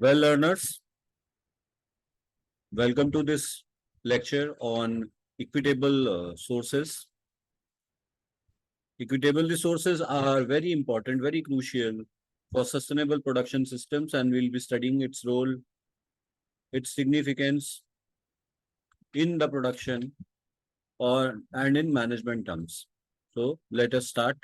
Well, learners, welcome to this lecture on equitable sources. Equitable resources are very important, very crucial for sustainable production systems, and we'll be studying its role, its significance in the production and in management terms. So let us start.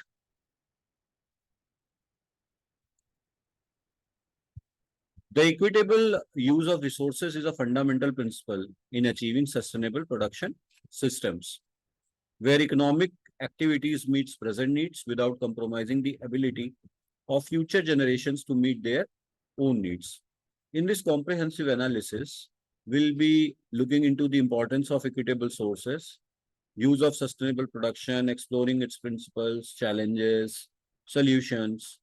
The equitable use of resources is a fundamental principle in achieving sustainable production systems, where economic activities meets present needs without compromising the ability of future generations to meet their own needs. In this comprehensive analysis, we'll be looking into the importance of equitable sources, use of sustainable production, exploring its principles, challenges, solutions,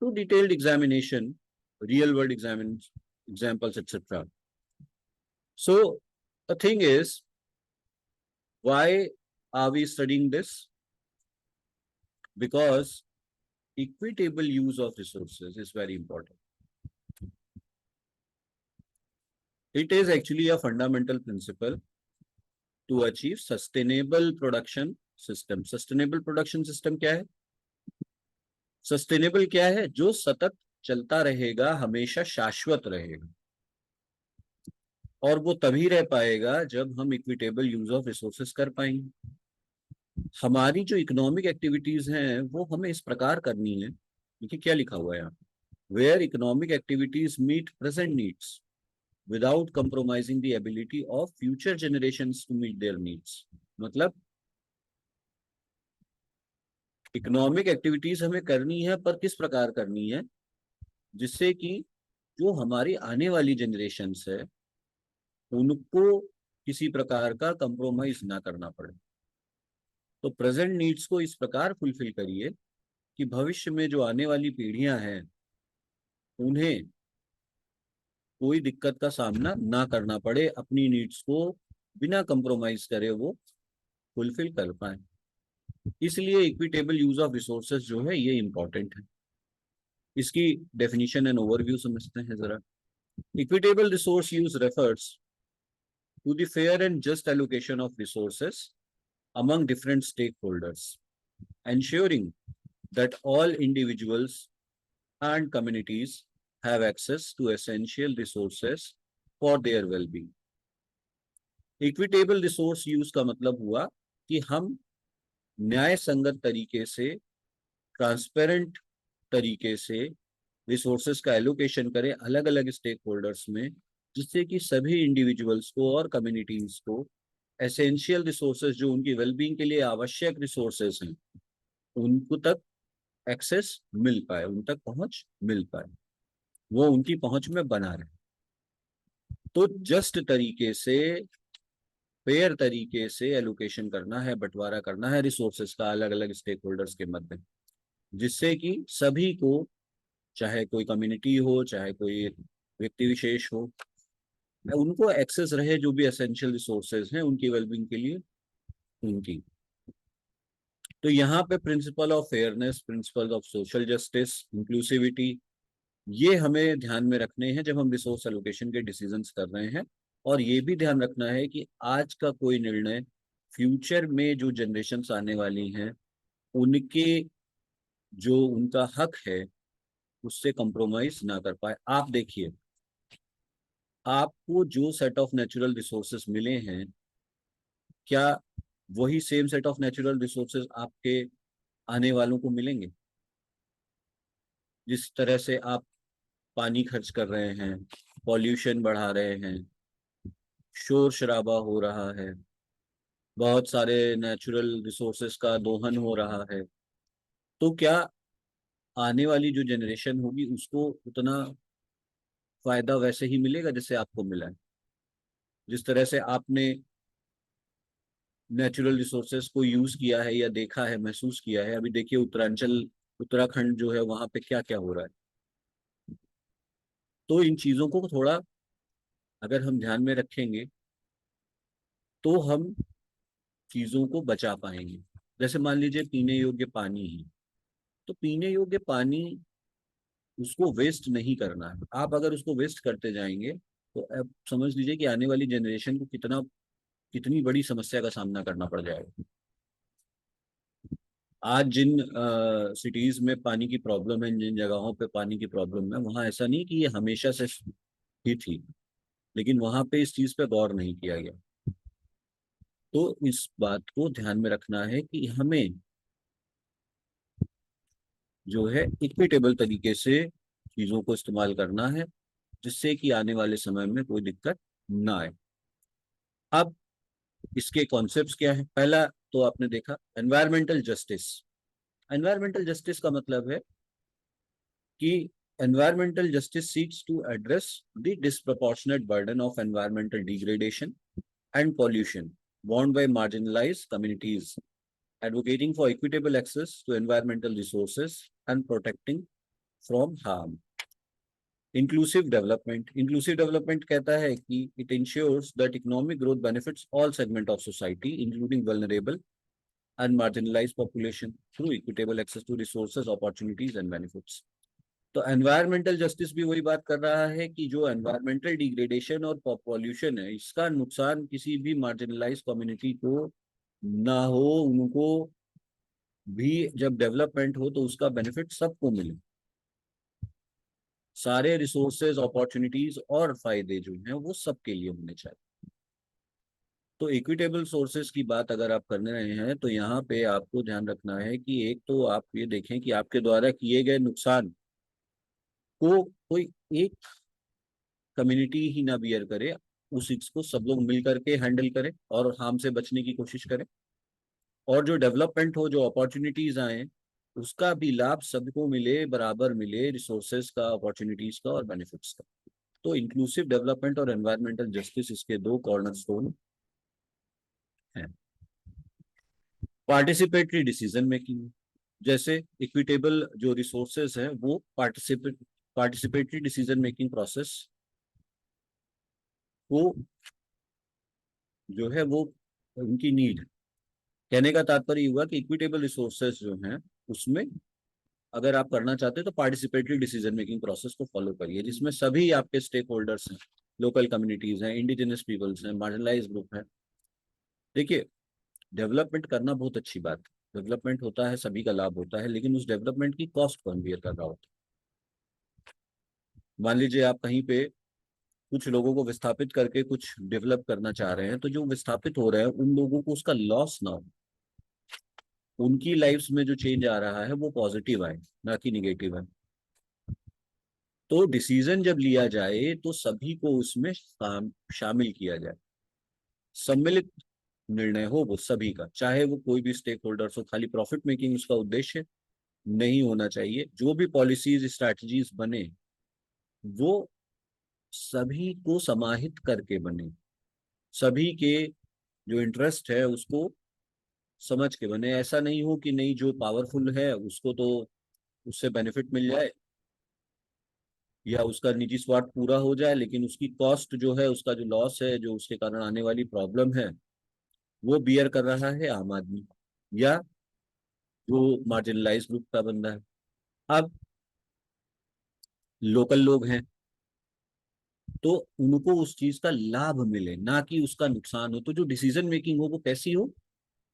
to detailed examination, real-world examples, etc. So the thing is, why are we studying this? Because equitable use of resources is very important. It is actually a fundamental principle to achieve sustainable production system. Sustainable production system क्या है? Sustainable क्या है? जो सतत चलता रहेगा, हमेशा शाश्वत रहेगा, और वो तभी रह पाएगा जब हम इक्विटेबल यूज ऑफ रिसोर्सेस कर पाएंगे। हमारी जो इकोनॉमिक एक्टिविटीज हैं वो हमें इस प्रकार करनी है। देखिए क्या लिखा हुआ है यहाँ, where economic activities meet present needs without compromising the ability of future generations to meet their needs. मतलब इकोनॉमिक एक्टिविटीज हमें करनी है, पर किस प्रकार करनी है, जिससे कि जो हमारी आने वाली जनरेशन्स है उनको किसी प्रकार का कंप्रोमाइज ना करना पड़े। तो प्रेजेंट नीड्स को इस प्रकार फुलफिल करिए कि भविष्य में जो आने वाली पीढ़ियां हैं उन्हें कोई दिक्कत का सामना ना करना पड़े, अपनी नीड्स को बिना कंप्रोमाइज करे वो फुलफिल कर पाए। इसलिए इक्विटेबल यूज ऑफ रिसोर्सेज जो है ये इंपॉर्टेंट है। इसकी डेफिनेशन एंड ओवरव्यू समझते हैं जरा। Equitable resource use refers to the fair and just allocation of resources among different stakeholders, ensuring that all individuals and communities have access to essential resources for their well-being. Equitable resource use का मतलब हुआ कि हम न्याय संगत तरीके से, transparent तरीके से रिसोर्सेस का एलोकेशन करें अलग अलग स्टेक होल्डर्स में, जिससे कि सभी इंडिविजुअल्स को और कम्युनिटीज को एसेंशियल रिसोर्सेज, जो उनकी वेलबींग के लिए आवश्यक रिसोर्सेज हैं, उनको तक एक्सेस मिल पाए, उन तक पहुंच मिल पाए, वो उनकी पहुंच में बना रहे। तो जस्ट तरीके से, फेयर तरीके से एलोकेशन करना है, बंटवारा करना है रिसोर्सेज का अलग अलग स्टेक होल्डर्स के मध्य, जिससे कि सभी को, चाहे कोई कम्युनिटी हो, चाहे कोई व्यक्ति विशेष हो, उनको एक्सेस रहे जो भी एसेंशियल रिसोर्सेज हैं उनकी वेलबींग के लिए उनकी। तो यहाँ पे principle of fairness, principle of social justice, inclusivity, ये हमें ध्यान में रखने हैं जब हम रिसोर्स एलोकेशन के डिसीजंस कर रहे हैं। और ये भी ध्यान रखना है कि आज का कोई निर्णय फ्यूचर में जो जनरेशन्स आने वाली हैं उनके जो उनका हक है उससे कंप्रोमाइज ना कर पाए। आप देखिए, आपको जो सेट ऑफ नेचुरल रिसोर्सेस मिले हैं, क्या वही same set of natural resources आपके आने वालों को मिलेंगे? जिस तरह से आप पानी खर्च कर रहे हैं, पॉल्यूशन बढ़ा रहे हैं, शोर शराबा हो रहा है, बहुत सारे नेचुरल रिसोर्सेस का दोहन हो रहा है, तो क्या आने वाली जो जनरेशन होगी उसको उतना फायदा वैसे ही मिलेगा जैसे आपको मिला है? जिस तरह से आपने नेचुरल रिसोर्सेस को यूज किया है या देखा है, महसूस किया है, अभी देखिए उत्तरांचल, उत्तराखंड जो है वहां पे क्या क्या हो रहा है। तो इन चीजों को थोड़ा अगर हम ध्यान में रखेंगे तो हम चीजों को बचा पाएंगे। जैसे मान लीजिए पीने योग्य पानी है, तो पीने योग्य पानी उसको वेस्ट नहीं करना है। आप अगर उसको वेस्ट करते जाएंगे तो अब समझ लीजिए कि आने वाली जनरेशन को कितनी बड़ी समस्या का सामना करना पड़ जाएगा। आज जिन सिटीज में पानी की प्रॉब्लम है, जिन जगहों पे पानी की प्रॉब्लम है, वहाँ ऐसा नहीं कि ये हमेशा से ही थी, लेकिन वहाँ पे इस चीज पे गौर नहीं किया गया। तो इस बात को ध्यान में रखना है कि हमें जो है इक्विटेबल तरीके से चीजों को इस्तेमाल करना है, जिससे कि आने वाले समय में कोई दिक्कत ना आए। अब इसके कॉन्सेप्ट्स क्या है? पहला तो आपने देखा एनवायरमेंटल जस्टिस। एनवायरमेंटल जस्टिस का मतलब है कि environmental justice seeks to address the disproportionate burden of environmental degradation and pollution borne by marginalized communities, advocating for equitable access to environmental resources and protecting from harm. Inclusive development कहता है कि it ensures that economic growth benefits all segments of society, including vulnerable and marginalized population, through equitable access to resources, opportunities and benefits. तो environmental justice भी वही बात कर रहा है कि जो एनवायरमेंटल डिग्रेडेशन और पॉल्यूशन है, इसका नुकसान किसी भी मार्जिनलाइज कम्युनिटी को ना हो, उनको भी जब डेवलपमेंट हो तो उसका बेनिफिट सबको मिले, सारे रिसोर्सेज, अपॉर्चुनिटीज और फायदे जो हैं वो सबके लिए होने चाहिए। तो इक्विटेबल सोर्सेज की बात अगर आप करने रहे हैं तो यहाँ पे आपको ध्यान रखना है कि एक तो आप ये देखें कि आपके द्वारा किए गए नुकसान को कोई एक कम्युनिटी ही ना बियर करे, उस चीज को सब लोग मिल करके हैंडल करें और हार्म से बचने की कोशिश करें। और जो डेवलपमेंट हो, जो अपॉर्चुनिटीज आए, उसका भी लाभ सबको मिले, बराबर मिले, रिसोर्सेज का, अपॉर्चुनिटीज का और बेनिफिट्स का। तो इंक्लूसिव डेवलपमेंट और एनवायरमेंटल जस्टिस इसके दो कॉर्नरस्टोन हैं। पार्टिसिपेटरी डिसीजन मेकिंग, जैसे इक्विटेबल जो रिसोर्सेज है वो पार्टिसिपेटरी डिसीजन मेकिंग प्रोसेस को जो है वो उनकी नीड। कहने का तात्पर्य हुआ कि इक्विटेबल रिसोर्सेज जो हैं उसमें अगर आप करना चाहते हैं तो पार्टिसिपेटरी डिसीजन मेकिंग प्रोसेस को फॉलो करिए, जिसमें सभी आपके स्टेक होल्डर्स हैं, लोकल कम्युनिटीज हैं, इंडिजिनस पीपल्स हैं, मार्जिनलाइज ग्रुप हैं। देखिए, डेवलपमेंट करना बहुत अच्छी बात है, डेवलपमेंट होता है, सभी का लाभ होता है, लेकिन उस डेवलपमेंट की कॉस्ट कौन बियर कर रहा होता है? मान लीजिए आप कहीं पे कुछ लोगों को विस्थापित करके कुछ डेवलप करना चाह रहे हैं, तो जो विस्थापित हो रहे हैं उन लोगों को उसका लॉस ना हो, उनकी लाइफ्स में जो चेंज आ रहा है वो पॉजिटिव आए, ना कि निगेटिव आए। तो डिसीजन जब लिया जाए तो सभी को उसमें शामिल किया जाए, सम्मिलित निर्णय हो वो सभी का, चाहे वो कोई भी स्टेक होल्डर्स हो। खाली प्रॉफिट मेकिंग उसका उद्देश्य नहीं होना चाहिए। जो भी पॉलिसीज, स्ट्रैटेजीज बने वो सभी को समाहित करके बने, सभी के जो इंटरेस्ट है उसको समझ के बने। ऐसा नहीं हो कि नहीं, जो पावरफुल है उसको तो उससे बेनिफिट मिल जाए या उसका निजी स्वार्थ पूरा हो जाए, लेकिन उसकी कॉस्ट जो है, उसका जो लॉस है, जो उसके कारण आने वाली प्रॉब्लम है, वो बियर कर रहा है आम आदमी या जो मार्जिनलाइज ग्रुप का बंदा है। अब लोकल लोग हैं तो उनको उस चीज का लाभ मिले, ना कि उसका नुकसान हो। तो जो डिसीजन मेकिंग हो वो कैसी हो?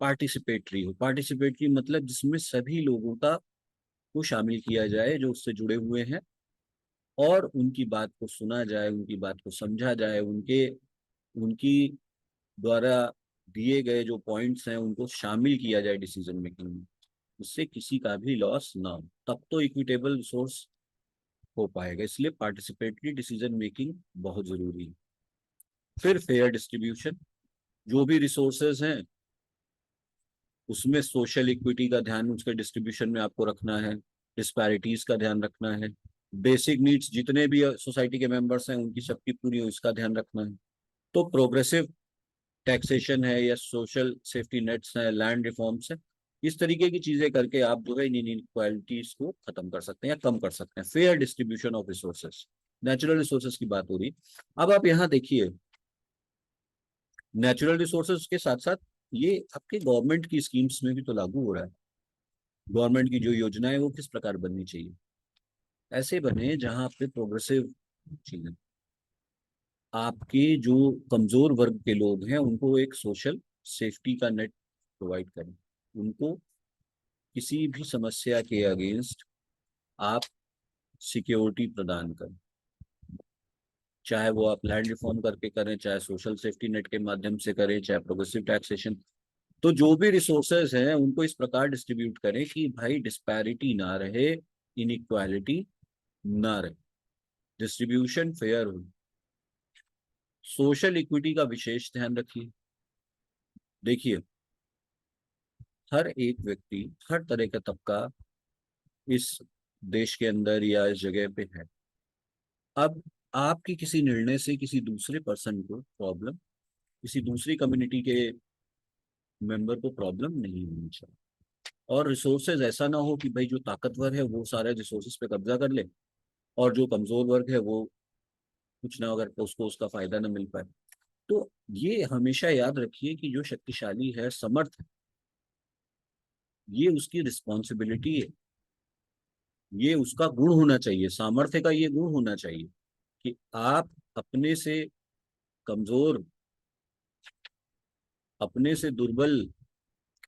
पार्टिसिपेटरी हो। पार्टिसिपेटरी मतलब जिसमें सभी लोगों का को शामिल किया जाए जो उससे जुड़े हुए हैं, और उनकी बात को सुना जाए, उनकी बात को समझा जाए, उनके उनकी द्वारा दिए गए जो पॉइंट्स हैं उनको शामिल किया जाए डिसीजन मेकिंग में, इससे किसी का भी लॉस ना हो। तब तो इक्विटेबल रिसोर्स हो पाएगा। इसलिए पार्टिसिपेटरी डिसीजन मेकिंग बहुत जरूरी है। फिर फेयर डिस्ट्रीब्यूशन, जो भी रिसोर्सेज हैं उसमें सोशल इक्विटी का ध्यान उसके डिस्ट्रीब्यूशन में आपको रखना है, डिस्पैरिटीज का ध्यान रखना है, बेसिक नीड्स जितने भी सोसाइटी के मेंबर्स हैं उनकी सबकी पूरी हो इसका ध्यान रखना है। तो प्रोग्रेसिव टैक्सेशन है या सोशल सेफ्टी नेट्स है, लैंड रिफॉर्म्स है, इस तरीके की चीजें करके आप जो है इन इनइक्वालिटीज को खत्म कर सकते हैं या कम कर सकते हैं। Fair distribution of resources, natural resources की बात हो रही। अब आप यहाँ देखिए, नेचुरल रिसोर्सेज के साथ साथ ये आपके गवर्नमेंट की स्कीम्स में भी तो लागू हो रहा है। गवर्नमेंट की जो योजनाएं वो किस प्रकार बननी चाहिए? ऐसे बने जहां पे प्रोग्रेसिव चीजें, आपके जो कमजोर वर्ग के लोग हैं उनको एक सोशल सेफ्टी का नेट प्रोवाइड करें, उनको किसी भी समस्या के अगेंस्ट आप सिक्योरिटी प्रदान करें, चाहे वो आप लैंड रिफॉर्म करके करें, चाहे सोशल सेफ्टी नेट के माध्यम से करें, चाहे प्रोग्रेसिव टैक्सेशन। तो जो भी रिसोर्सेज हैं उनको इस प्रकार डिस्ट्रीब्यूट करें कि भाई डिस्पैरिटी ना रहे, इनइक्वालिटी ना रहे, डिस्ट्रीब्यूशन फेयर हो। सोशल इक्विटी का विशेष ध्यान रखिए। देखिए, हर एक व्यक्ति, हर तरह का तबका इस देश के अंदर या इस जगह पे है। अब आपकी किसी निर्णय से किसी दूसरे पर्सन को प्रॉब्लम, किसी दूसरी कम्युनिटी के मेंबर को प्रॉब्लम नहीं होनी चाहिए। और रिसोर्सेज ऐसा ना हो कि भाई जो ताकतवर है वो सारे रिसोर्सेज पे कब्जा कर ले, और जो कमजोर वर्ग है वो कुछ ना, अगर उसको उसका फायदा ना मिल पाए। तो ये हमेशा याद रखिए कि जो शक्तिशाली है, समर्थ है, ये उसकी रिस्पॉन्सिबिलिटी है, ये उसका गुण होना चाहिए, सामर्थ्य का ये गुण होना चाहिए कि आप अपने से कमजोर, अपने से दुर्बल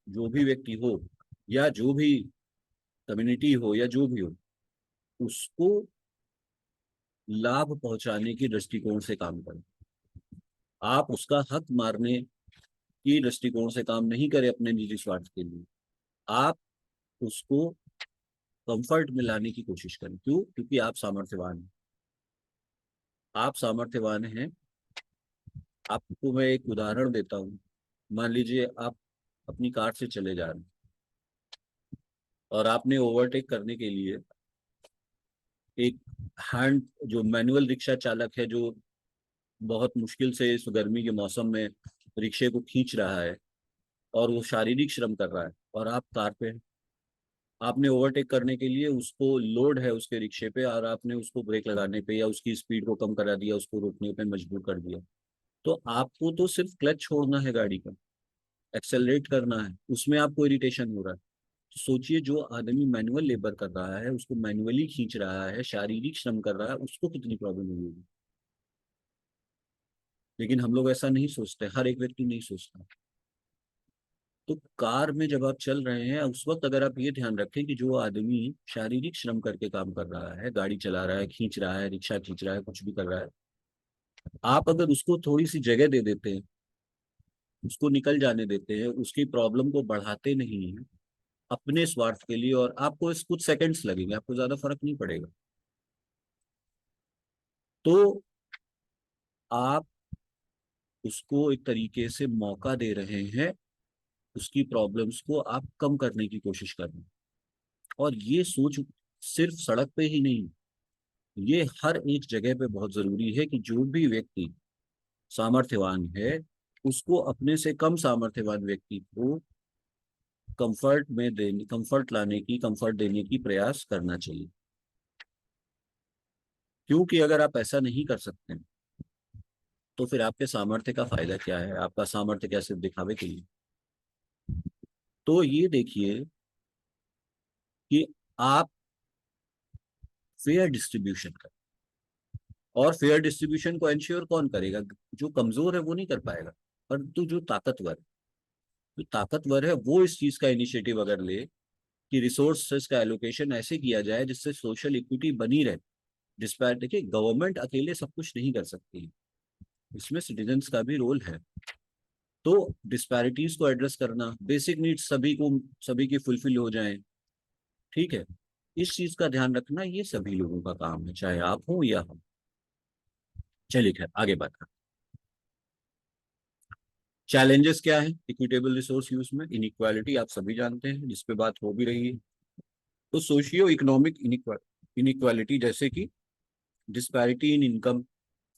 जो भी व्यक्ति हो, या जो भी कम्युनिटी हो, या जो भी हो, उसको लाभ पहुंचाने की दृष्टिकोण से काम करें। आप उसका हक मारने की दृष्टिकोण से काम नहीं करें अपने निजी स्वार्थ के लिए। आप उसको कंफर्ट में लाने की कोशिश करें। क्यों? क्योंकि आप सामर्थ्यवान हैं। आप सामर्थ्यवान हैं। आपको मैं एक उदाहरण देता हूँ। मान लीजिए आप अपनी कार से चले जा रहे हैं और आपने ओवरटेक करने के लिए एक हैंड, जो मैनुअल रिक्शा चालक है, जो बहुत मुश्किल से इस गर्मी के मौसम में रिक्शे को खींच रहा है और वो शारीरिक श्रम कर रहा है, और आप कार पे हैं। आपने ओवरटेक करने के लिए, उसको लोड है उसके रिक्शे पे, और आपने उसको ब्रेक लगाने पे या उसकी स्पीड को कम करा दिया, उसको रोकने पे मजबूर कर दिया। तो आपको तो सिर्फ क्लच छोड़ना है गाड़ी का, एक्सेलरेट करना है, उसमें आपको इरिटेशन हो रहा है। तो सोचिए, जो आदमी मैनुअल लेबर कर रहा है, उसको मैनुअली खींच रहा है, शारीरिक श्रम कर रहा है, उसको कितनी प्रॉब्लम होगी। लेकिन हम लोग ऐसा नहीं सोचते, हर एक व्यक्ति नहीं सोचता। तो कार में जब आप चल रहे हैं उस वक्त अगर आप ये ध्यान रखें कि जो आदमी शारीरिक श्रम करके काम कर रहा है, गाड़ी चला रहा है, खींच रहा है, रिक्शा खींच रहा है, कुछ भी कर रहा है, आप अगर उसको थोड़ी सी जगह दे देते हैं, उसको निकल जाने देते हैं, उसकी प्रॉब्लम को बढ़ाते नहीं हैं अपने स्वार्थ के लिए, और आपको इस कुछ सेकंड्स लगेंगे, आपको ज्यादा फर्क नहीं पड़ेगा, तो आप उसको एक तरीके से मौका दे रहे हैं, उसकी प्रॉब्लम्स को आप कम करने की कोशिश कर रहे हैं। और ये सोच सिर्फ सड़क पे ही नहीं, ये हर एक जगह पे बहुत जरूरी है कि जो भी व्यक्ति सामर्थ्यवान है, उसको अपने से कम सामर्थ्यवान व्यक्ति को कंफर्ट लाने की, कंफर्ट देने की प्रयास करना चाहिए। क्योंकि अगर आप ऐसा नहीं कर सकते तो फिर आपके सामर्थ्य का फायदा क्या है? आपका सामर्थ्य क्या सिर्फ दिखावे के लिए? तो ये देखिए कि आप फेयर डिस्ट्रीब्यूशन करें। और फेयर डिस्ट्रीब्यूशन को एंश्योर कौन करेगा? जो कमजोर है वो नहीं कर पाएगा, परंतु जो ताकतवर है वो इस चीज का इनिशिएटिव अगर ले कि रिसोर्सेस का एलोकेशन ऐसे किया जाए जिससे सोशल इक्विटी बनी रहे। डिस्पैरिटी, देखिए गवर्नमेंट अकेले सब कुछ नहीं कर सकती है, इसमें सिटीजन्स का भी रोल है। तो डिस्पैरिटीज को एड्रेस करना, बेसिक नीड्स सभी की फुलफिल हो जाएं, ठीक है, इस चीज का ध्यान रखना ये सभी लोगों का काम है, चाहे आप हो या हम। चलिए खैर, आगे बात करते। चैलेंजेस क्या है इक्विटेबल रिसोर्स यूज में? इनइक्वालिटी आप सभी जानते हैं, जिस पे बात हो भी रही है। तो सोशियो इकोनॉमिक इनइक्वालिटी, जैसे कि disparity in income,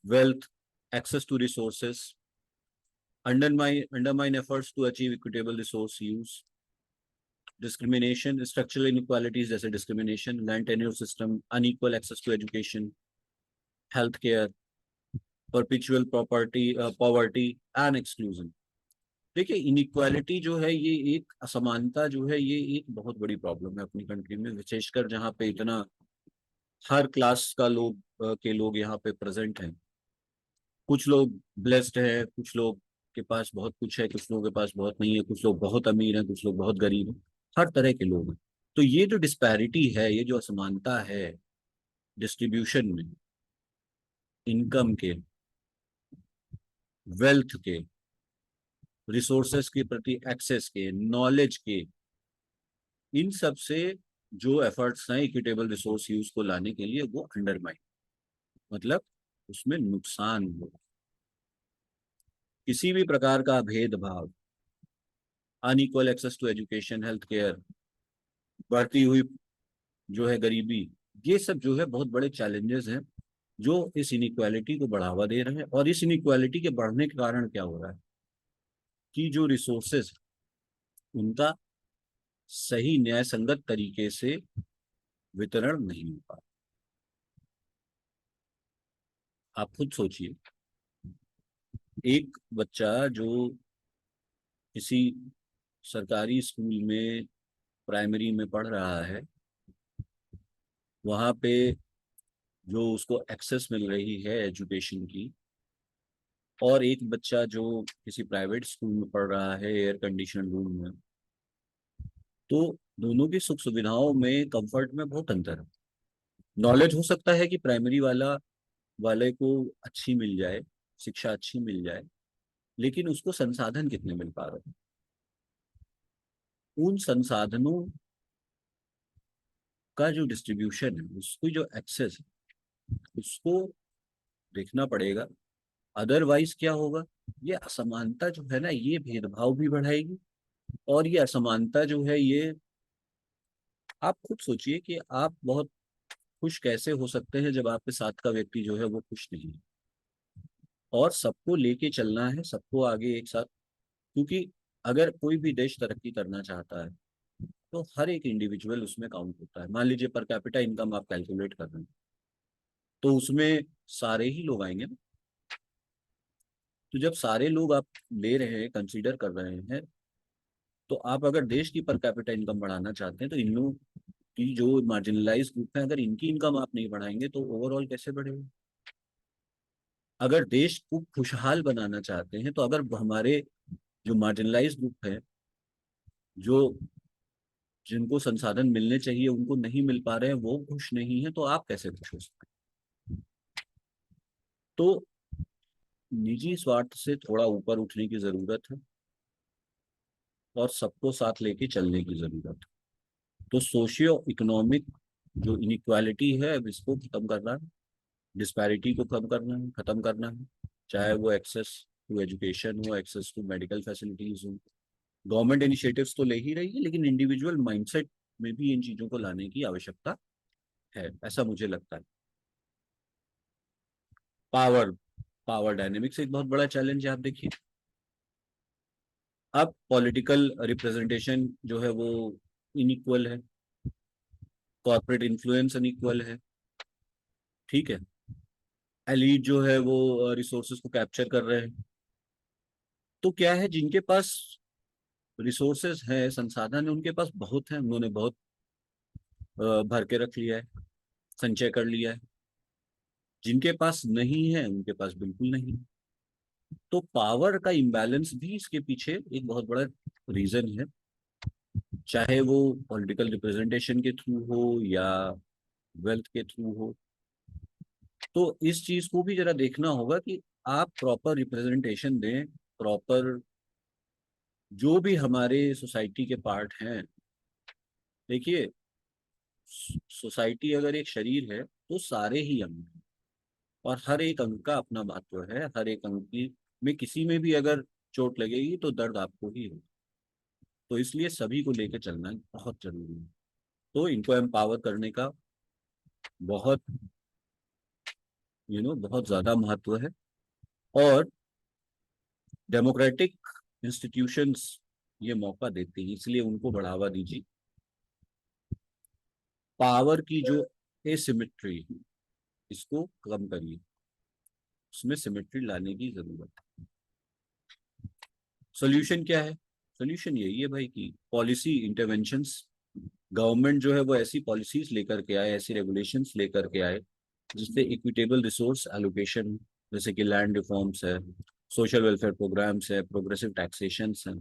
wealth, access to resources, undermine efforts to achieve equitable resource use, discrimination, structural inequalities जैसे discrimination, land tenure system, unequal access to education, health care, perpetual property poverty and exclusion। देखिए, inequality जो है, ये एक असमानता जो है, ये एक बहुत बड़ी प्रॉब्लम है अपनी कंट्री में, विशेषकर जहाँ पे इतना हर क्लास का के लोग यहाँ पे प्रेजेंट हैं। कुछ लोग ब्लेस्ड हैं, कुछ लोग के पास बहुत कुछ है, कुछ लोगों के पास बहुत नहीं है, कुछ लोग बहुत अमीर हैं, कुछ लोग बहुत गरीब हैं। हर तरह के लोग हैं। तो ये जो डिस्पैरिटी है, ये जो असमानता है डिस्ट्रीब्यूशन में, इनकम के, वेल्थ के, रिसोर्सेस के प्रति एक्सेस के, नॉलेज के, इन सब से जो एफर्ट्स हैं इक्विटेबल रिसोर्स यूज को लाने के लिए, वो अंडरमाइन, मतलब उसमें नुकसान हो। किसी भी प्रकार का भेदभाव, unequal access to education, health care, बढ़ती हुई जो है गरीबी, ये सब जो है बहुत बड़े चैलेंजेस हैं जो इस इनइक्वालिटी को बढ़ावा दे रहे हैं। और इस इनइक्वालिटी के बढ़ने के कारण क्या हो रहा है कि जो रिसोर्सेज, उनका सही न्याय संगत तरीके से वितरण नहीं हो पा। आप खुद सोचिए, एक बच्चा जो किसी सरकारी स्कूल में प्राइमरी में पढ़ रहा है, वहां पे जो उसको एक्सेस मिल रही है एजुकेशन की, और एक बच्चा जो किसी प्राइवेट स्कूल में पढ़ रहा है एयर कंडीशन रूम में, तो दोनों की सुख सुविधाओं में, कंफर्ट में बहुत अंतर है। नॉलेज हो सकता है कि प्राइमरी वाले को अच्छी मिल जाए, शिक्षा अच्छी मिल जाए, लेकिन उसको संसाधन कितने मिल पा रहे हैं? उन संसाधनों का जो डिस्ट्रीब्यूशन है, उसको जो एक्सेस है, उसको देखना पड़ेगा। अदरवाइज क्या होगा, ये असमानता जो है ना, ये भेदभाव भी बढ़ाएगी। और ये असमानता जो है, ये आप खुद सोचिए कि आप बहुत खुश कैसे हो सकते हैं जब आपके साथ का व्यक्ति जो है वो खुश नहीं है। और सबको लेके चलना है, सबको आगे एक साथ, क्योंकि अगर कोई भी देश तरक्की करना चाहता है तो हर एक इंडिविजुअल उसमें काउंट होता है। मान लीजिए पर कैपिटा इनकम आप कैलकुलेट कर रहे हैं, तो उसमें सारे ही लोग आएंगे ना। तो जब सारे लोग आप ले रहे हैं, कंसीडर कर रहे हैं, तो आप अगर देश की पर कैपिटा इनकम बढ़ाना चाहते हैं, तो इन लोगों की जो मार्जिनलाइज ग्रुप है, अगर इनकी इनकम आप नहीं बढ़ाएंगे तो ओवरऑल कैसे बढ़ेगा? अगर देश को खुशहाल बनाना चाहते हैं, तो अगर हमारे जो मार्जिनलाइज ग्रुप है, जो जिनको संसाधन मिलने चाहिए उनको नहीं मिल पा रहे हैं, वो खुश नहीं है, तो आप कैसे खुश हो सकते हैं? तो निजी स्वार्थ से थोड़ा ऊपर उठने की जरूरत है, और सबको साथ लेके चलने की जरूरत है। तो सोशियो इकोनॉमिक जो इनइक्वालिटी है, अब इसको खत्म करना है, डिस्पैरिटी को कम करना है, खत्म करना है। चाहे वो एक्सेस टू एजुकेशन हो, एक्सेस टू मेडिकल फैसिलिटीज हो। गवर्नमेंट इनिशिएटिव्स तो ले ही रही है, लेकिन इंडिविजुअल माइंडसेट में भी इन चीजों को लाने की आवश्यकता है, ऐसा मुझे लगता है। पावर पावर डायनेमिक्स एक बहुत बड़ा चैलेंज है। आप देखिए, अब पॉलिटिकल रिप्रेजेंटेशन जो है वो इनइक्वल है, कॉर्पोरेट इन्फ्लुएंस अनइक्वल है, ठीक है। एलीट जो है वो रिसोर्सेज को कैप्चर कर रहे हैं। तो क्या है, जिनके पास रिसोर्सेज है, संसाधन है, उनके पास बहुत है, उन्होंने बहुत भर के रख लिया है, संचय कर लिया है। जिनके पास नहीं है, उनके पास बिल्कुल नहीं। तो पावर का इम्बैलेंस भी इसके पीछे एक बहुत बड़ा रीजन है, चाहे वो पॉलिटिकल रिप्रेजेंटेशन के थ्रू हो या वेल्थ के थ्रू हो। तो इस चीज को भी जरा देखना होगा कि आप प्रॉपर रिप्रेजेंटेशन दें, प्रॉपर जो भी हमारे सोसाइटी के पार्ट हैं। देखिए, सोसाइटी अगर एक शरीर है तो सारे ही अंग हैं, और हर एक अंग का अपना महत्व है। हर एक अंग की में किसी में भी अगर चोट लगेगी तो दर्द आपको ही होगा। तो इसलिए सभी को लेकर चलना बहुत जरूरी है। तो इनको एम्पावर करने का बहुत बहुत ज्यादा महत्व है। और डेमोक्रेटिक इंस्टीट्यूशंस ये मौका देते हैं, इसलिए उनको बढ़ावा दीजिए। पावर की जो एसिमेट्री, इसको कम करिए, उसमें सिमेट्री लाने की जरूरत है। सोल्यूशन क्या है? सोल्यूशन यही है भाई कि पॉलिसी इंटरवेंशंस गवर्नमेंट जो है वो ऐसी पॉलिसीज लेकर के आए, ऐसी रेगुलेशंस लेकर के आए जिससे इक्विटेबल रिसोर्स एलोकेशन, जैसे कि लैंड रिफॉर्म्स है, सोशल वेलफेयर प्रोग्राम्स है, प्रोग्रेसिव टैक्सेशंस है।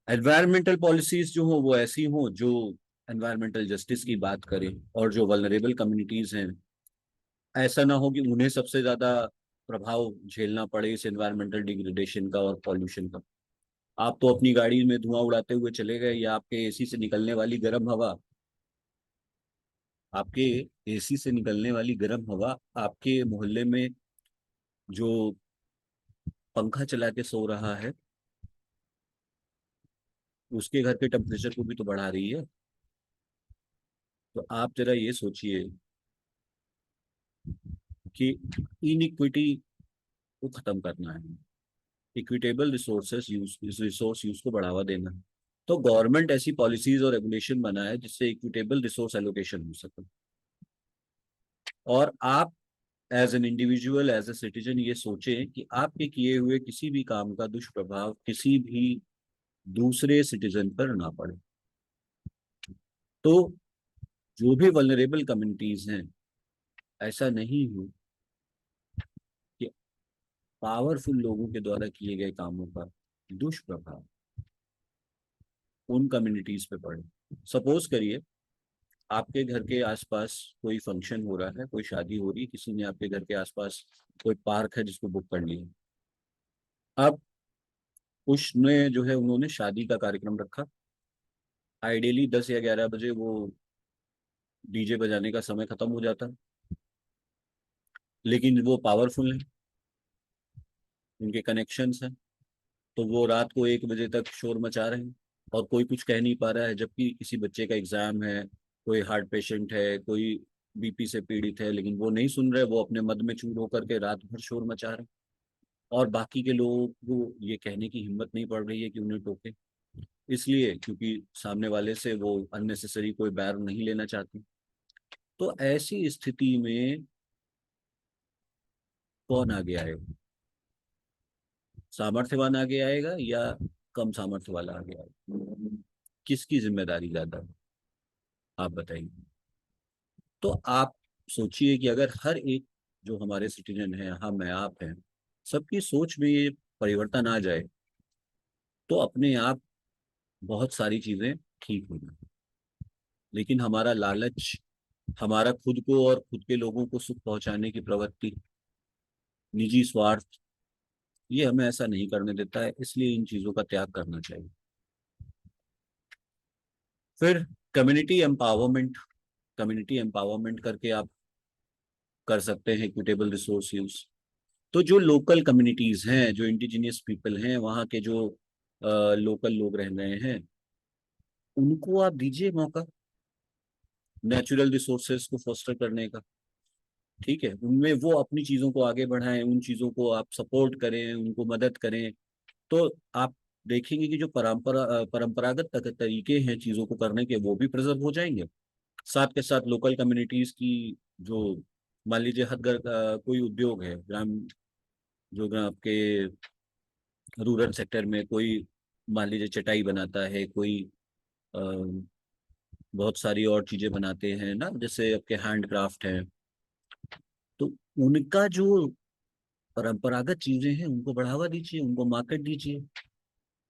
एनवायरमेंटल पॉलिसीज जो हो वो ऐसी हो जो एनवायरमेंटल जस्टिस की बात करें, और जो वल्नरेबल कम्युनिटीज हैं ऐसा ना हो कि उन्हें सबसे ज्यादा प्रभाव झेलना पड़े इस एनवायरमेंटल डिग्रेडेशन का और पॉल्यूशन का। आप तो अपनी गाड़ी में धुआं उड़ाते हुए चले गए, या आपके एसी से निकलने वाली गर्म हवा, आपके एसी से निकलने वाली गर्म हवा आपके मोहल्ले में जो पंखा चला के सो रहा है उसके घर के टेम्परेचर को भी तो बढ़ा रही है। तो आप जरा ये सोचिए कि इनइक्विटी को खत्म करना है, इक्विटेबल रिसोर्सेस यूज, इस रिसोर्स यूज को बढ़ावा देना है। तो गवर्नमेंट ऐसी पॉलिसीज और रेगुलेशन बनाए जिससे इक्विटेबल रिसोर्स एलोकेशन हो सके। और आप as an individual, as a citizen ये सोचें कि आपके किए हुए किसी भी काम का दुष्प्रभाव किसी भी दूसरे सिटीजन पर ना पड़े। तो जो भी वल्नरेबल कम्युनिटीज हैं, ऐसा नहीं हो कि पावरफुल लोगों के द्वारा किए गए कामों का दुष्प्रभाव उन कम्युनिटीज पे पड़े। सपोज करिए आपके घर के आसपास कोई फंक्शन हो रहा है, कोई शादी हो रही है, किसी ने आपके घर के आसपास कोई पार्क है जिसको बुक कर लिया। अब उसने जो है उन्होंने शादी का कार्यक्रम रखा। आइडियली 10 या 11 बजे वो डीजे बजाने का समय खत्म हो जाता, लेकिन वो पावरफुल है, उनके कनेक्शंस हैं, तो वो रात को 1 बजे तक शोर मचा रहे हैं और कोई कुछ कह नहीं पा रहा है, जबकि किसी बच्चे का एग्जाम है, कोई हार्ट पेशेंट है, कोई बीपी से पीड़ित है, लेकिन वो नहीं सुन रहे, वो अपने मद में चूर होकर के रात भर शोर मचा रहे हैं। और बाकी के लोगों को ये कहने की हिम्मत नहीं पड़ रही है कि उन्हें टोके, इसलिए क्योंकि सामने वाले से वो अननेसेसरी कोई बैर नहीं लेना चाहते। तो ऐसी स्थिति में कौन आगे आएगा? सामर्थ्यवान आगे आएगा या कम सामर्थ्य वाला आगे आएगा? किसकी जिम्मेदारी ज्यादा है? आप बताइए। तो आप सोचिए कि अगर हर एक जो हमारे सिटीजन है, हम हैं, आप हैं, सबकी सोच में ये परिवर्तन आ जाए तो अपने आप बहुत सारी चीजें ठीक हो जाए। लेकिन हमारा लालच, हमारा खुद को और खुद के लोगों को सुख पहुंचाने की प्रवृत्ति, निजी स्वार्थ, ये हमें ऐसा नहीं करने देता है, इसलिए इन चीजों का त्याग करना चाहिए। फिर कम्युनिटी एम्पावरमेंट, कम्युनिटी एम्पावरमेंट करके आप कर सकते हैं इक्विटेबल रिसोर्स यूज। तो जो लोकल कम्युनिटीज हैं, जो इंडिजिनियस पीपल हैं, वहाँ के जो लोकल लोग रह रहे हैं, उनको आप दीजिए मौका नेचुरल रिसोर्सेज को फोस्टर करने का। ठीक है, उनमें वो अपनी चीजों को आगे बढ़ाएं, उन चीजों को आप सपोर्ट करें, उनको मदद करें। तो आप देखेंगे कि जो परंपरागत तरीके हैं चीजों को करने के, वो भी प्रिजर्व हो जाएंगे। साथ के साथ लोकल कम्युनिटीज की जो, मान लीजिए हर घर कोई उद्योग है, ग्राम, जो ग्राम आपके रूरल सेक्टर में कोई, मान लीजिए चटाई बनाता है कोई, अ, बहुत सारी और चीजें बनाते हैं ना, जैसे आपके हैंडक्राफ्ट है, तो उनका जो परंपरागत चीजें हैं उनको बढ़ावा दीजिए, उनको मार्केट दीजिए।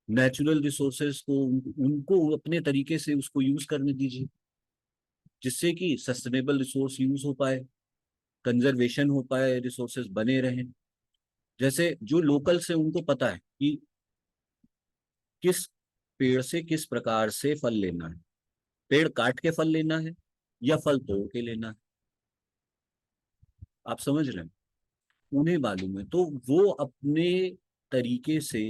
नेचुरल रिसोर्सेज को उनको अपने तरीके से उसको यूज करने दीजिए, जिससे कि सस्टेनेबल रिसोर्स यूज हो पाए, कंजर्वेशन हो पाए, रिसोर्सेज बने रहें। जैसे जो लोकल से उनको पता है कि किस पेड़ से किस प्रकार से फल लेना है, पेड़ काट के फल लेना है या फल तोड़ के लेना है। आप समझ रहे हैं? उन्हें मालूम है, तो वो अपने तरीके से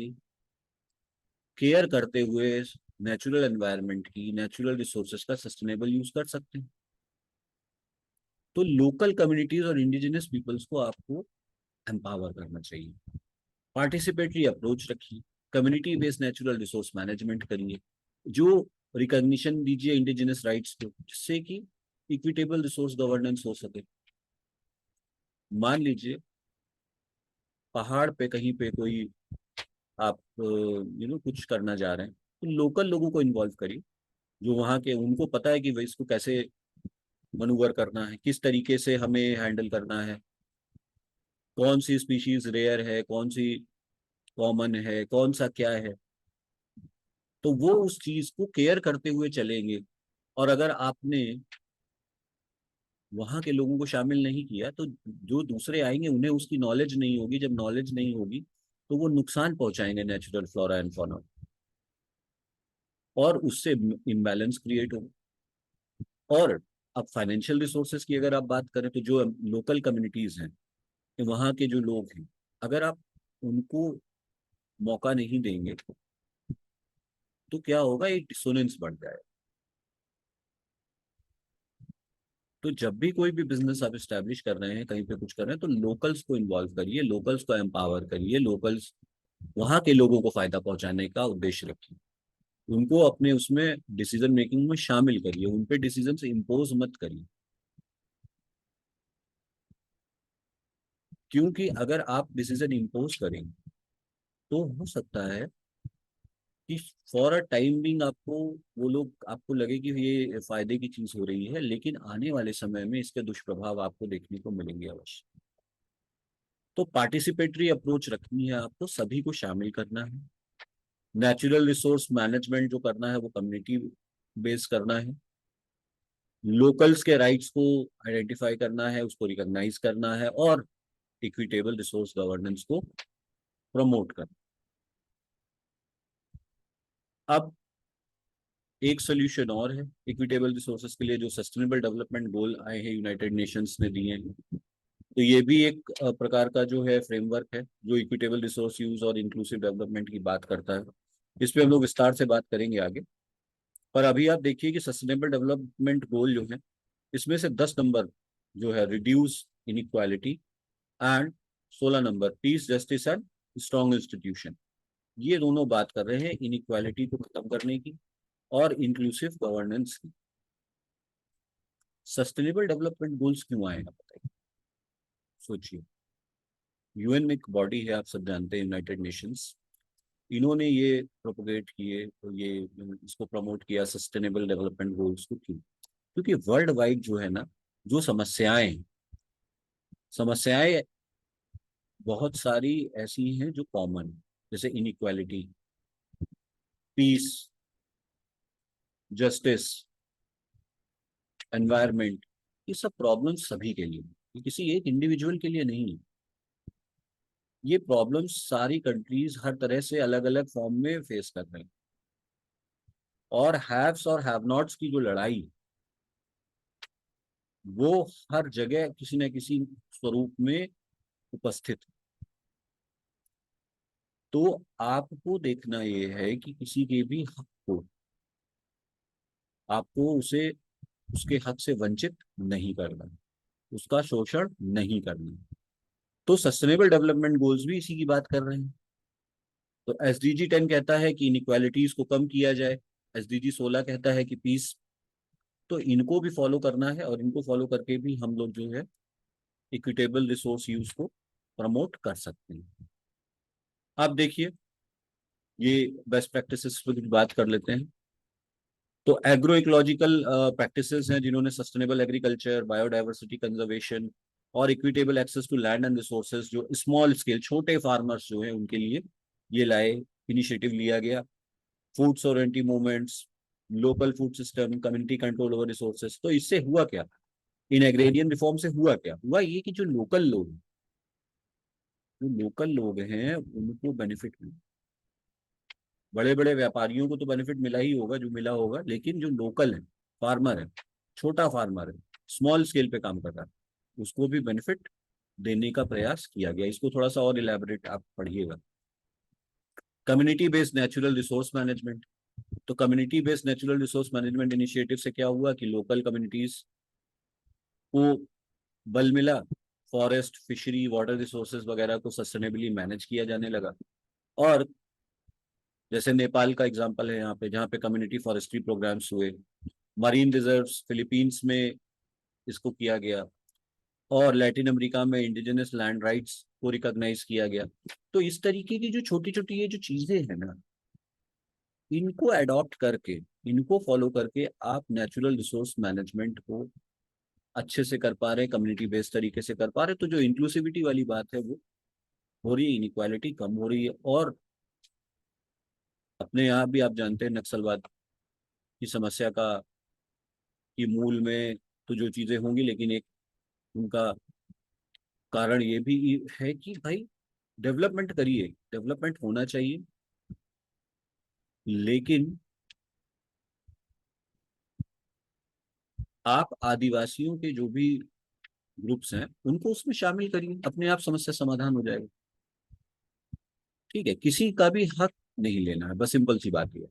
केयर करते हुए नेचुरल एनवायरनमेंट की, नेचुरल रिसोर्सेज का सस्टेनेबल यूज कर सकते हैं। तो लोकल कम्युनिटीज और इंडिजिनस पीपल्स को आपको एम्पावर करना चाहिए। पार्टिसिपेटरी अप्रोच रखिए, community based natural resource management करिए, जो रिकॉग्निशन दीजिए इंडिजिनस राइट्स को, जिससे कि इक्विटेबल रिसोर्स गवर्नेंस हो सके। मान लीजिए पहाड़ पे कहीं पे कोई आप कुछ करना जा रहे हैं, तो लोकल लोगों को इन्वॉल्व करिए, जो वहाँ के, उनको पता है कि भाई इसको कैसे मनूवर करना है, किस तरीके से हमें हैंडल करना है, कौन सी स्पीशीज रेयर है, कौन सी कॉमन है, कौन सा क्या है। तो वो उस चीज को केयर करते हुए चलेंगे। और अगर आपने वहां के लोगों को शामिल नहीं किया तो जो दूसरे आएंगे उन्हें उसकी नॉलेज नहीं होगी। जब नॉलेज नहीं होगी तो वो नुकसान पहुंचाएंगे नेचुरल फ्लोरा एंड फौना, और उससे इम्बैलेंस क्रिएट होगा। और अब फाइनेंशियल रिसोर्सेज की अगर आप बात करें तो जो लोकल कम्युनिटीज हैं, वहाँ के जो लोग हैं, अगर आप उनको मौका नहीं देंगे तो क्या होगा, एक डिसोनेंस बढ़ जाएगा। तो जब भी कोई भी बिजनेस आप स्टैब्लिश कर रहे हैं, कहीं पे कुछ कर रहे हैं, तो लोकल्स को इन्वॉल्व करिए, लोकल्स को एम्पावर करिए, लोकल्स, वहाँ के लोगों को फायदा पहुंचाने का उद्देश्य रखिए। उनको अपने उसमें डिसीजन मेकिंग में शामिल करिए, उन पे डिसीजन इम्पोज मत करिए। क्योंकि अगर आप डिसीजन इम्पोज करेंगे तो हो सकता है कि फॉर अ टाइम बिंग आपको, वो लोग, आपको लगे कि ये फायदे की चीज हो रही है, लेकिन आने वाले समय में इसके दुष्प्रभाव आपको देखने को मिलेंगे अवश्य। तो पार्टिसिपेटरी अप्रोच रखनी है आपको, सभी को शामिल करना है। नेचुरल रिसोर्स मैनेजमेंट जो करना है वो कम्युनिटी बेस करना है। लोकल्स के राइट्स को आइडेंटिफाई करना है, उसको रिकॉग्नाइज करना है, और इक्विटेबल रिसोर्स गवर्नेंस को प्रमोट करना। अब एक सोल्यूशन और है इक्विटेबल रिसोर्सेज के लिए, जो सस्टेनेबल डेवलपमेंट गोल आए हैं, यूनाइटेड नेशंस ने दिए हैं। तो ये भी एक प्रकार का जो है फ्रेमवर्क है जो इक्विटेबल रिसोर्स यूज और इंक्लूसिव डेवलपमेंट की बात करता है। इस पे हम लोग विस्तार से बात करेंगे आगे। पर अभी आप देखिए कि सस्टेनेबल डेवलपमेंट गोल जो है, इसमें से 10 नंबर जो है reduce inequality, and 16 number peace, justice and strong institution, ये दोनों बात कर रहे हैं इनइक्वालिटी को खत्म करने की और इंक्लूसिव गवर्नेंस की। सस्टेनेबल डेवलपमेंट गोल्स क्यों आए हैं बताइए, सोचिए। यूएन में एक बॉडी है, आप सब जानते हैं, यूनाइटेड नेशंस। इन्होंने ये प्रोपोगेट किए, तो ये इसको प्रमोट किया सस्टेनेबल डेवलपमेंट गोल्स को। क्यों? क्योंकि वर्ल्ड वाइड जो है ना, जो समस्याएं बहुत सारी ऐसी हैं जो कॉमन, जैसे इनइक्वालिटी, पीस, जस्टिस, एनवायरमेंट, ये सब प्रॉब्लम्स सभी के लिए, ये किसी एक इंडिविजुअल के लिए नहीं है। ये प्रॉब्लम्स सारी कंट्रीज हर तरह से अलग अलग फॉर्म में फेस कर रहे हैं। और हैव्स और हैव नॉट्स की जो लड़ाई, वो हर जगह किसी न किसी स्वरूप में उपस्थित है। तो आपको देखना ये है कि किसी के भी हक को, आपको उसे उसके हक से वंचित नहीं करना, उसका शोषण नहीं करना। तो सस्टेनेबल डेवलपमेंट गोल्स भी इसी की बात कर रहे हैं। तो एसडीजी 10 कहता है कि इनइक्वालिटीज को कम किया जाए, एसडीजी 16 कहता है कि पीस। तो इनको भी फॉलो करना है, और इनको फॉलो करके भी हम लोग जो है इक्विटेबल रिसोर्स यूज को प्रमोट कर सकते हैं। आप देखिए, ये बेस्ट प्रैक्टिसेस पर कुछ बात कर लेते हैं। तो एग्रो इकोलॉजिकल प्रैक्टिसेस हैं जिन्होंने सस्टेनेबल एग्रीकल्चर, बायोडाइवर्सिटी कंजर्वेशन और equitable access to land and resources, जो स्मॉल स्केल छोटे फार्मर्स जो हैं उनके लिए ये लाए, इनिशिएटिव लिया गया। Food sovereignty movements, local food system, community control over resources. तो इससे हुआ क्या, इन एग्रेरियन रिफॉर्म से हुआ क्या, हुआ ये कि जो लोकल लोग हैं उनको बेनिफिट मिला। बड़े बड़े व्यापारियों को तो बेनिफिट मिला ही होगा जो मिला होगा, लेकिन जो लोकल है, फार्मर है, छोटा फार्मर है, स्मॉल स्केल पे काम कर रहा है, उसको भी बेनिफिट देने का प्रयास किया गया। इसको थोड़ा सा और इलेबोरेट आप पढ़िएगा। Community based natural resource management. तो community based natural resource management initiative से क्या हुआ कि लोकल कम्युनिटीज को बल मिला, फॉरेस्ट, फिशरी, वाटर रिसोर्सेज वगैरह को सस्टेनेबली मैनेज किया जाने लगा। और जैसे नेपाल का एग्जांपल है यहाँ पे, जहाँ पे कम्युनिटी फॉरेस्ट्री प्रोग्राम्स हुए। मरीन रिजर्व्स फिलीपींस में इसको किया गया, और लैटिन अमेरिका में इंडिजिनस लैंड राइट्स को रिकॉग्नाइज किया गया। तो इस तरीके की जो छोटी छोटी ये जो चीजें हैं ना, इनको अडॉप्ट करके इनको फॉलो करके आप नेचुरल रिसोर्स मैनेजमेंट को अच्छे से कर पा रहे हैं, कम्युनिटी बेस्ड तरीके से कर पा रहे हैं, तो जो इंक्लूसिविटी वाली बात है वो हो रही है, इनइक्वालिटी कम हो रही है। और अपने यहाँ भी आप जानते हैं नक्सलवाद की समस्या का की मूल में तो जो चीजें होंगी, लेकिन एक उनका कारण ये भी है कि भाई डेवलपमेंट करिए, डेवलपमेंट होना चाहिए, लेकिन आप आदिवासियों के जो भी ग्रुप्स हैं उनको उसमें शामिल करिए, अपने आप समस्या समाधान हो जाएगा। ठीक है, किसी का भी हक नहीं लेना है, बस सिंपल सी बात ये है।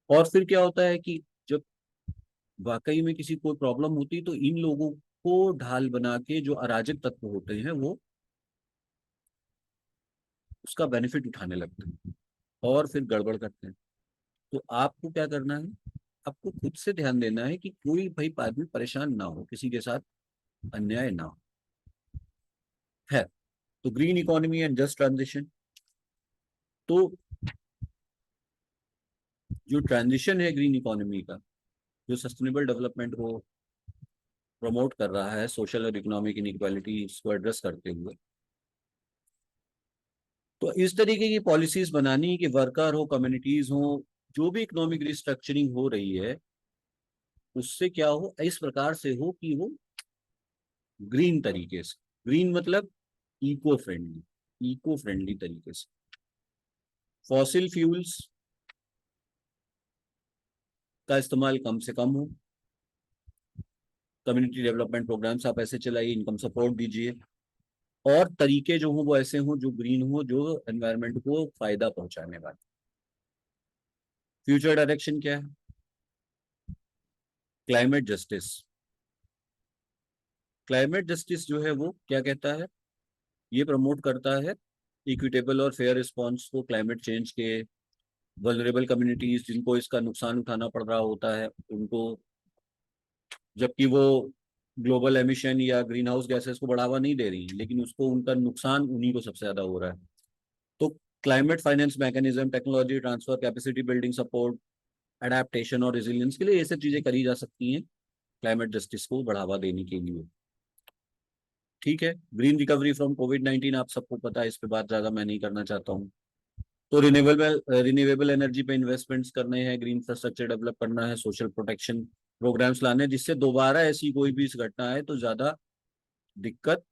और फिर क्या होता है कि जब वाकई में किसी को प्रॉब्लम होती है तो इन लोगों को ढाल बना के जो अराजक तत्व होते हैं वो उसका बेनिफिट उठाने लगते हैं और फिर गड़बड़ करते हैं। तो आपको क्या करना है, आपको खुद से ध्यान देना है कि कोई भाई आदमी परेशान ना हो, किसी के साथ अन्याय ना हो। है तो green economy and just transition, तो जो ट्रांजिशन है ग्रीन इकोनॉमी का, जो सस्टेनेबल डेवलपमेंट को प्रमोट कर रहा है, सोशल और इकोनॉमिक इनइक्वालिटी को एड्रेस करते हुए, तो इस तरीके की पॉलिसीज बनानी कि वर्कर हो, कम्युनिटीज हो, जो भी इकोनॉमिक रिस्ट्रक्चरिंग हो रही है उससे क्या हो, इस प्रकार से हो कि वो ग्रीन तरीके से, ग्रीन मतलब इको फ्रेंडली तरीके से, फॉसिल फ्यूल्स का इस्तेमाल कम से कम हो, कम्युनिटी डेवलपमेंट प्रोग्राम्स आप ऐसे चलाइए, इनकम सपोर्ट दीजिए, और तरीके जो हो वो ऐसे हो जो ग्रीन हो, जो एनवायरनमेंट को फायदा पहुंचाने वाले। फ्यूचर डायरेक्शन क्या है, क्लाइमेट जस्टिस। क्लाइमेट जस्टिस जो है वो क्या कहता है, ये प्रमोट करता है इक्विटेबल और फेयर रिस्पॉन्स को क्लाइमेट चेंज के। वल्नरेबल कम्युनिटीज जिनको इसका नुकसान उठाना पड़ रहा होता है उनको, जबकि वो ग्लोबल एमिशन या ग्रीन हाउस गैसेस को बढ़ावा नहीं दे रही, लेकिन उसको उनका नुकसान उन्हीं को सबसे ज्यादा हो रहा है। तो climate finance mechanism, technology transfer, capacity building support, adaptation और रेजिलियंस के लिए ये सब चीजें करी जा सकती हैं क्लाइमेट जस्टिस को बढ़ावा देने के लिए। ठीक है, ग्रीन रिकवरी फ्रॉम कोविड-19 आप सबको पता है, इस पे बात ज्यादा मैं नहीं करना चाहता हूँ। तो रिन्यूएबल एनर्जी पे इन्वेस्टमेंट्स करने हैं, ग्रीन इंफ्रास्ट्रक्चर डेवलप करना है, सोशल प्रोटेक्शन प्रोग्राम्स लाने हैं, जिससे दोबारा ऐसी कोई भी इस घटना है तो ज्यादा दिक्कत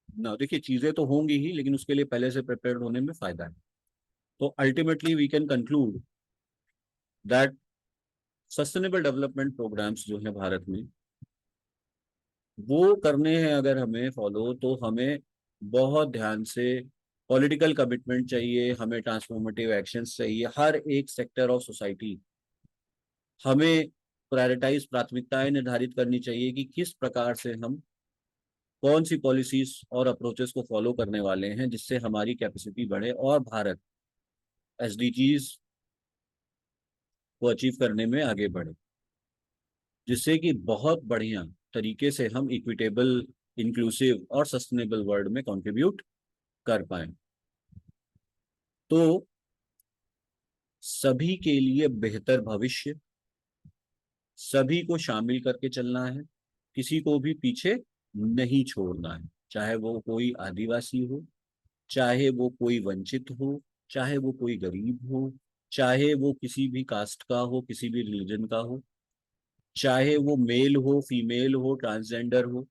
ना। देखिए चीजें तो होंगी ही, लेकिन उसके लिए पहले से प्रिपेयर होने में फायदा है। तो ultimately we can conclude that sustainable development programs जो है भारत में, वो करने हैं अगर हमें फॉलो, तो हमें बहुत ध्यान से पॉलिटिकल कमिटमेंट चाहिए, हमें ट्रांसफॉर्मेटिव एक्शंस चाहिए, हर एक सेक्टर ऑफ सोसाइटी हमें प्रायोरिटाइज, प्राथमिकताएं निर्धारित करनी चाहिए कि किस प्रकार से हम कौन सी पॉलिसीज और अप्रोचेस को फॉलो करने वाले हैं जिससे हमारी कैपेसिटी बढ़े और भारत एसडीजीज को अचीव करने में आगे बढ़े, जिससे कि बहुत बढ़िया तरीके से हम इक्विटेबल, इंक्लूसिव और सस्टेनेबल वर्ल्ड में कंट्रीब्यूट कर पाए। तो सभी के लिए बेहतर भविष्य, सभी को शामिल करके चलना है, किसी को भी पीछे नहीं छोड़ना है, चाहे वो कोई आदिवासी हो, चाहे वो कोई वंचित हो, चाहे वो कोई गरीब हो, चाहे वो किसी भी कास्ट का हो, किसी भी रिलीजन का हो, चाहे वो मेल हो, फीमेल हो, ट्रांसजेंडर हो,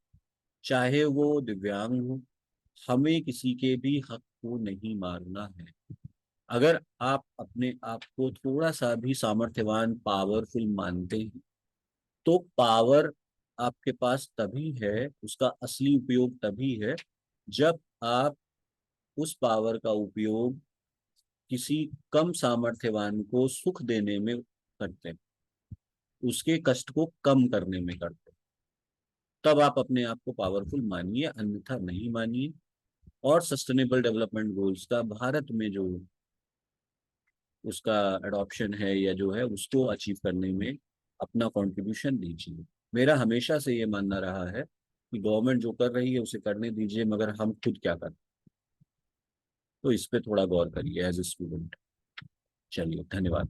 चाहे वो दिव्यांग हो, हमें किसी के भी हक को नहीं मारना है। अगर आप अपने आप को थोड़ा सा भी सामर्थ्यवान, पावरफुल मानते हैं, तो पावर आपके पास तभी है, उसका असली उपयोग तभी है जब आप उस पावर का उपयोग किसी कम सामर्थ्यवान को सुख देने में करते हैं, उसके कष्ट को कम करने में करते हैं, तब आप अपने आप को पावरफुल मानिए, अन्यथा नहीं मानिए। और सस्टेनेबल डेवलपमेंट गोल्स का भारत में जो उसका एडॉप्शन है या जो है उसको अचीव करने में अपना कंट्रीब्यूशन दीजिए। मेरा हमेशा से ये मानना रहा है कि गवर्नमेंट जो कर रही है उसे करने दीजिए, मगर हम खुद क्या करें, तो इस पे थोड़ा गौर करिए एज ए स्टूडेंट। चलिए, धन्यवाद।